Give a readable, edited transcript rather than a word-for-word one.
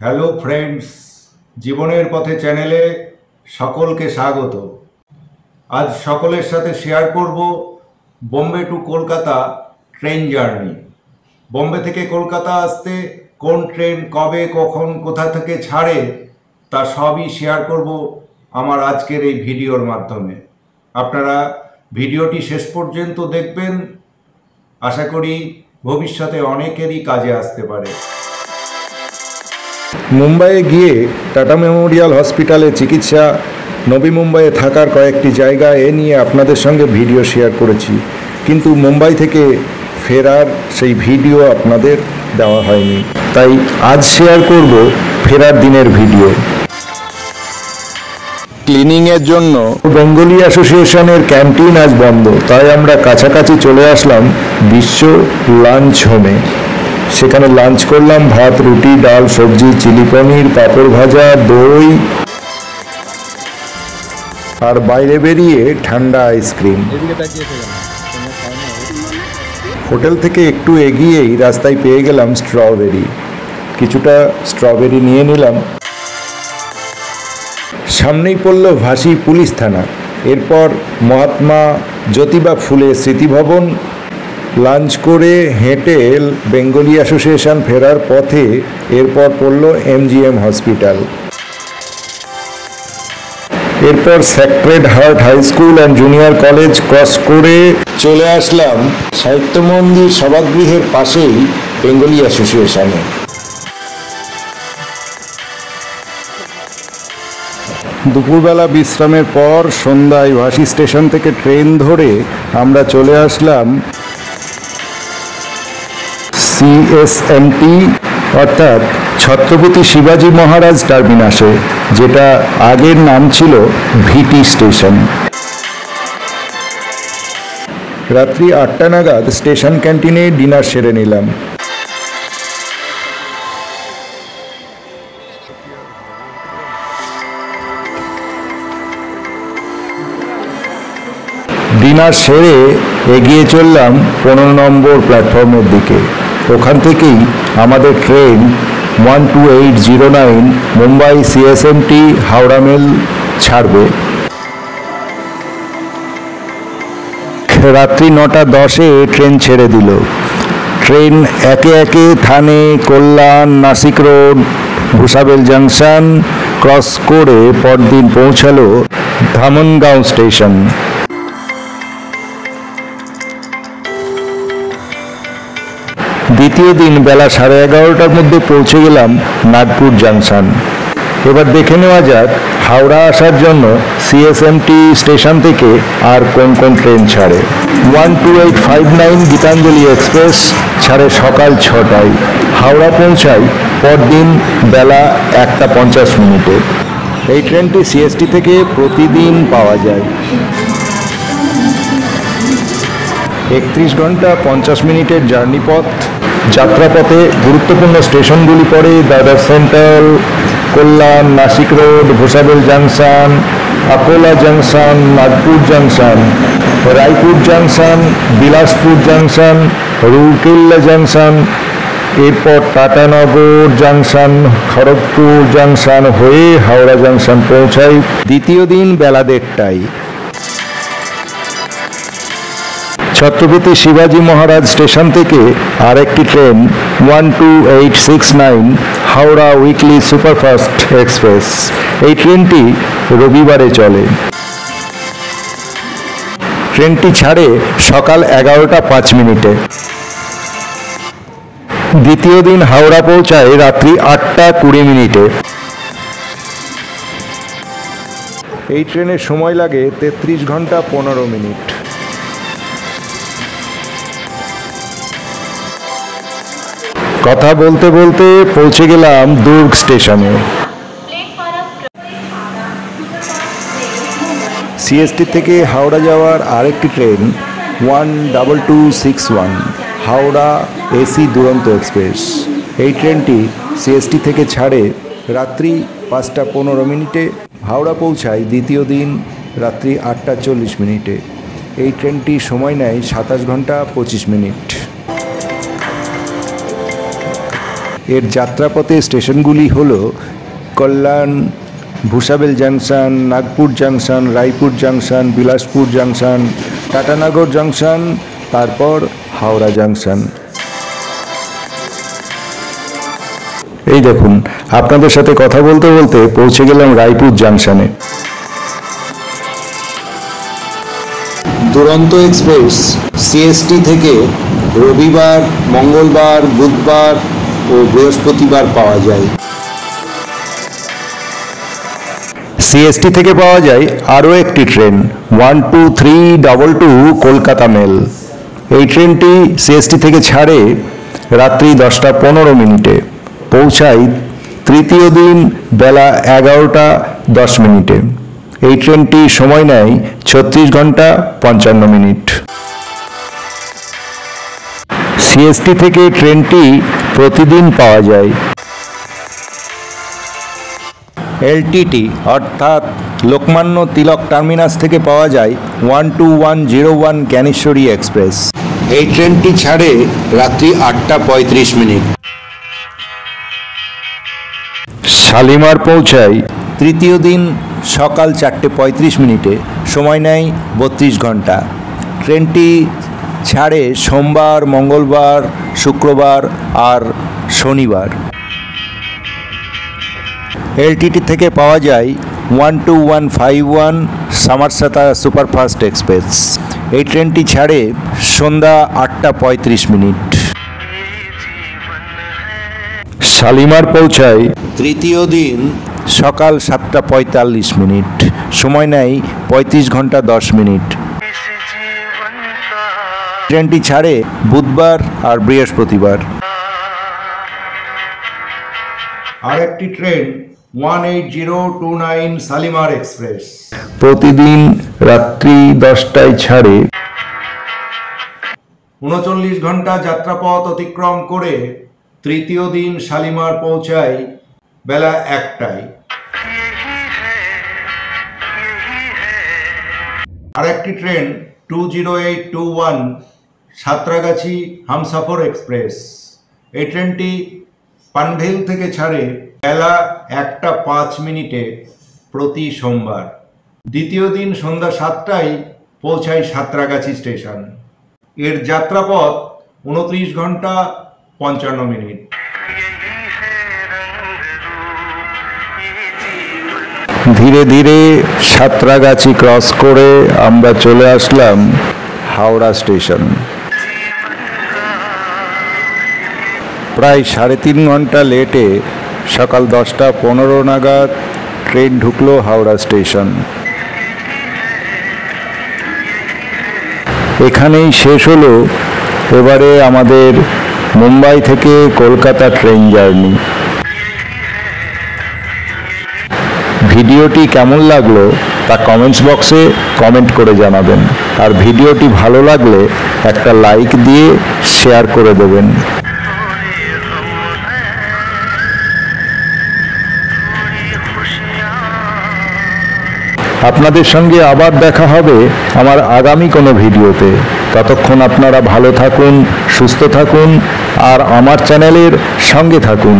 Hello friends, জীবনের পথে চ্যানেলে সকলকে স্বাগত। আজ সকলের সাথে শেয়ার করব Bombay to Kolkata train journey. Bombay থেকে কলকাতা আসতে কোন ট্রেন কবে কখন কোথা থেকে ছাড়ে তা সবই শেয়ার করব আমার আজকের এই ভিডিওর মাধ্যমে। আপনারা ভিডিওটি শেষ পর্যন্ত দেখবেন, আশা করি ভবিষ্যতে অনেকেরই কাজে আসতে পারে। মুম্বাইয়ে গিয়ে টাটা মেমোরিয়াল হসপিটালে চিকিৎসা, নবী মুম্বাইয়ে থাকার কয়েকটি জায়গা এ নিয়ে আপনাদের সঙ্গে ভিডিও শেয়ার করেছি, কিন্তু মুম্বাই থেকে ফেরার সেই ভিডিও আপনাদের দেওয়া হয়নি, তাই আজ শেয়ার করব ফেরার দিনের ভিডিও। ক্লিনিংয়ের জন্য বেঙ্গলি অ্যাসোসিয়েশনের ক্যান্টিন আজ বন্ধ, তাই আমরা কাছাকাছি চলে আসলাম বিশ্ব লাঞ্চ হোমে। সেখানে লাঞ্চ করলাম ভাত, রুটি, ডাল, সবজি, চিলি পনির, পাঁপড় ভাজা, দই আর বাইরে বেরিয়ে ঠান্ডা আইসক্রিম। হোটেল থেকে একটু এগিয়েই রাস্তায় পেয়ে গেলাম স্ট্রবেরি। কিছুটা স্ট্রবেরি নিয়ে নিলাম। সামনেই পড়ল ভাসি পুলিশ থানা, এরপর মহাত্মা জ্যোতিবা ফুলে স্মৃতিভবন। লাঞ্চ করে হেঁটে বেঙ্গলি অ্যাসোসিয়েশন ফেরার পথে এরপর পড়ল MGM হসপিটাল। এরপর Sacred Heart High School and Junior College cross করে চলে আসলাম সাহিত্য মন্দির সভাগৃহের পাশেই বেঙ্গলি অ্যাসোসিয়েশনে। দুপুরবেলা বিশ্রামের পর সন্ধ্যায় ভাসি স্টেশন থেকে ট্রেন ধরে আমরা চলে আসলাম CSMT অর্থাৎ ছত্রপতি শিবাজি মহারাজ টার্মিনাসে, যেটা আগের নাম ছিল VT স্টেশন। রাত্রি 8টা নাগাদ স্টেশন ক্যান্টিনে ডিনার সেরে নিলাম। ডিনার সেরে এগিয়ে চললাম 15 নম্বর প্ল্যাটফর্মের দিকে। ওখান থেকেই আমাদের train 12809 Mumbai CSMT Howrah mail ছাড়বে। রাত্রি 9:10-এ ট্রেন ছেড়ে দিল। ট্রেন একে একে Thane, Kalyan, Nashik road, Bhusawal junction cross করে পরদিন পৌঁছালো ধামনগাঁও স্টেশন। দ্বিতীয় দিন বেলা 11:30টার মধ্যে পৌঁছে গেলাম নাগপুর জাংশন। এবার দেখে নেওয়া যাক হাওড়া আসার জন্য CSMT স্টেশন থেকে আর কোন কোন ট্রেন ছাড়ে। 12859 গীতাঞ্জলি এক্সপ্রেস ছাড়ে সকাল 6টায়, হাওড়া পৌঁছায় পরদিন বেলা 1:50। এই ট্রেনটি CST থেকে প্রতিদিন পাওয়া যায়। 31 ঘন্টা 50 মিনিটের জার্নি পথ। যাত্রাপথে গুরুত্বপূর্ণ স্টেশনগুলি পড়ে Dadar central, Kalyan, Nashik road, Bhusawal junction, Akola junction, Nagpur junction, Raipur junction, Bilaspur junction, Rourkela junction. এরপর টাটানগর জাংশন, খড়গপুর জাংশন হয়ে হাওড়া জাংশন পৌঁছায় দ্বিতীয় দিন বেলা 1:30টায়। ছত্রপতি শিবাজি মহারাজ স্টেশন থেকে আরেকটি train 12869 Howrah weekly superfast express. এই ট্রেনটি রবিবারে চলে। ট্রেনটি ছাড়ে সকাল 11:05। দ্বিতীয় দিন হাওড়া পৌঁছায় রাত্রি 8:20। এই ট্রেনের সময় লাগে 33 ঘন্টা 15 মিনিট। কথা বলতে বলতে পৌঁছে গেলাম দুর্গ স্টেশনে। CST থেকে হাওড়া যাওয়ার আরেকটি ট্রেন 12261 হাওড়া AC দুরন্ত এক্সপ্রেস। এই ট্রেনটি CST থেকে ছাড়ে রাত্রি 5:15। হাওড়া পৌঁছায় দ্বিতীয় দিন রাত্রি 8:40। এই ট্রেনটি সময় নেয় 27 ঘন্টা 25 মিনিট। এর যাত্রাপথে স্টেশনগুলি হল Kalyan, Bhusawal junction, Nagpur junction, Raipur junction, Bilaspur junction, Tatanagar junction, তারপর হাওড়া জংশন। এই দেখুন, আপনাদের সাথে কথা বলতে বলতে পৌঁছে গেলাম রায়পুর জংশনে। দুরন্ত এক্সপ্রেস সিএসটি থেকে রবিবার, মঙ্গলবার, বুধবার ও বৃহস্পতিবার পাওয়া যায়। সিএসটি থেকে পাওয়া যায় আরও একটি ট্রেন 12322 কলকাতা মেল। এই ট্রেনটি সিএসটি থেকে ছাড়ে রাত্রি 10টা 15 মিনিটে, পৌঁছায় তৃতীয় দিন বেলা 11টা 10 মিনিটে। এই ট্রেনটি সময় নেয় 36 ঘন্টা 55 মিনিট। সিএসটি থেকে ট্রেনটি প্রতিদিন পাওয়া যায়। এলটিটি অর্থাৎ লোকমান্য তিলক টার্মিনাস থেকে পাওয়া যায় 12101 জ্ঞানেশ্বরী এক্সপ্রেস। এই ট্রেনটি ছাড়ে রাত্রি 8টা 35 মিনিট। শালিমার পৌঁছায় তৃতীয় দিন সকাল 4টে 35 মিনিটে, সময় নেয় 32 ঘন্টা। ট্রেনটি ছাড়ে সোমবার, মঙ্গলবার, শুক্রবার আর শনিবার। এলটিটি থেকে পাওয়া যায় 12151 সামারসাতা সুপারফাস্ট এক্সপ্রেস। এই ট্রেনটি ছাড়ে সন্ধ্যা 8টা 35 মিনিট। শালিমার পৌঁছায় তৃতীয় দিন সকাল 7টা 45 মিনিট, সময় নেয় 35 ঘন্টা 10 মিনিট। ট্রেনটি ছাড়ে বুধবার আর বৃহস্পতিবার। আরেকটি ট্রেন 18029 শালিমার এক্সপ্রেস প্রতিদিন রাত্রি 10টায় ছাড়ে। 39 ঘন্টা যাত্রাপথ অতিক্রম করে তৃতীয় দিন শালিমার পৌঁছায় বেলা 1টায়। আরেকটি ট্রেন 20821 সাঁতরাগাছি হামসফর এক্সপ্রেস। এই ট্রেনটি পানভেল থেকে ছাড়ে বেলা 1টা 5 মিনিটে প্রতি সোমবার। দ্বিতীয় দিন সন্ধ্যা 7টায় পৌঁছায় সাঁতরাগাছি স্টেশন। এর যাত্রাপথ 29 ঘন্টা 55 মিনিট। ধীরে ধীরে সাঁতরাগাছি ক্রস করে আমরা চলে আসলাম হাওড়া স্টেশন। প্রায় 3.5 ঘন্টা লেটে সকাল 10টা 15 নাগাদ ট্রেন ঢুকলো হাওড়া স্টেশন। এখানেই শেষ হলো এবারে আমাদের মুম্বাই থেকে কলকাতা ট্রেন জার্নি। ভিডিওটি কেমন লাগলো তা কমেন্টস বক্সে কমেন্ট করে জানাবেন, আর ভিডিওটি ভালো লাগলে একটা লাইক দিয়ে শেয়ার করে দেবেন। আপনাদের সঙ্গে আবার দেখা হবে আমার আগামী কোনো ভিডিওতে। ততক্ষণ আপনারা ভালো থাকুন, সুস্থ থাকুন আর আমার চ্যানেলের সঙ্গে থাকুন।